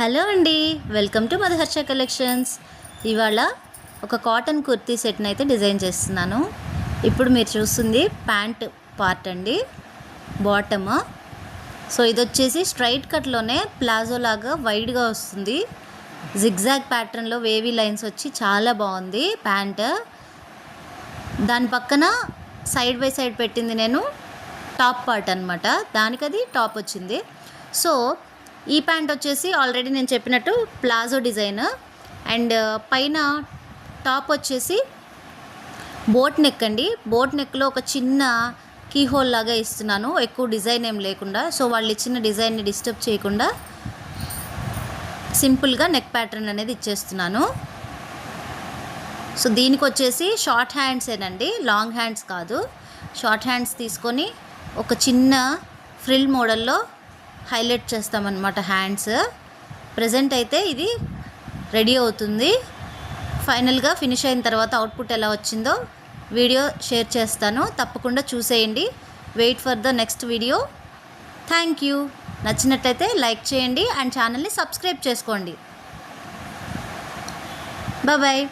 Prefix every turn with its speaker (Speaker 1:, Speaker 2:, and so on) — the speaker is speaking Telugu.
Speaker 1: హలో అండి, వెల్కమ్ టు మధుహర్ష కలెక్షన్స్. ఇవాళ ఒక కాటన్ కుర్తీ సెట్ని అయితే డిజైన్ చేస్తున్నాను. ఇప్పుడు మీరు చూస్తుంది ప్యాంట్ పార్ట్ అండి, బాటమ్. సో ఇది వచ్చేసి స్ట్రైట్ కట్లోనే ప్లాజో లాగా వైడ్గా వస్తుంది. జిగ్జాగ్ ప్యాటర్న్లో వేవీ లైన్స్ వచ్చి చాలా బాగుంది ప్యాంట్. దాని పక్కన సైడ్ బై సైడ్ పెట్టింది నేను టాప్ పార్ట్ అనమాట, దానికి అది టాప్ వచ్చింది. సో ఈ ప్యాంట్ వచ్చేసి ఆల్రెడీ నేను చెప్పినట్టు ప్లాజో డిజైన్, అండ్ పైన టాప్ వచ్చేసి బోట్ నెక్ అండి. బోట్ నెక్లో ఒక చిన్న కీ హోల్ లాగా ఇస్తున్నాను, ఎక్కువ డిజైన్ ఏం లేకుండా. సో వాళ్ళు ఇచ్చిన డిజైన్ని డిస్టర్బ్ చేయకుండా సింపుల్గా నెక్ ప్యాటర్న్ అనేది ఇచ్చేస్తున్నాను. సో దీనికి వచ్చేసి షార్ట్ హ్యాండ్సేనండి, లాంగ్ హ్యాండ్స్ కాదు. షార్ట్ హ్యాండ్స్ తీసుకొని ఒక చిన్న ఫ్రిల్ మోడల్లో హైలైట్ చేస్తామన్నమాట హ్యాండ్స్. ప్రజెంట్ అయితే ఇది రెడీ అవుతుంది. ఫైనల్గా ఫినిష్ అయిన తర్వాత అవుట్పుట్ ఎలా వచ్చిందో వీడియో షేర్ చేస్తాను, తప్పకుండా చూసేయండి. Wait for the next video. Thank you. నచ్చినట్లయితే లైక్ చేయండి అండ్ ఛానల్ని సబ్స్క్రైబ్ చేసుకోండి. బాయ్.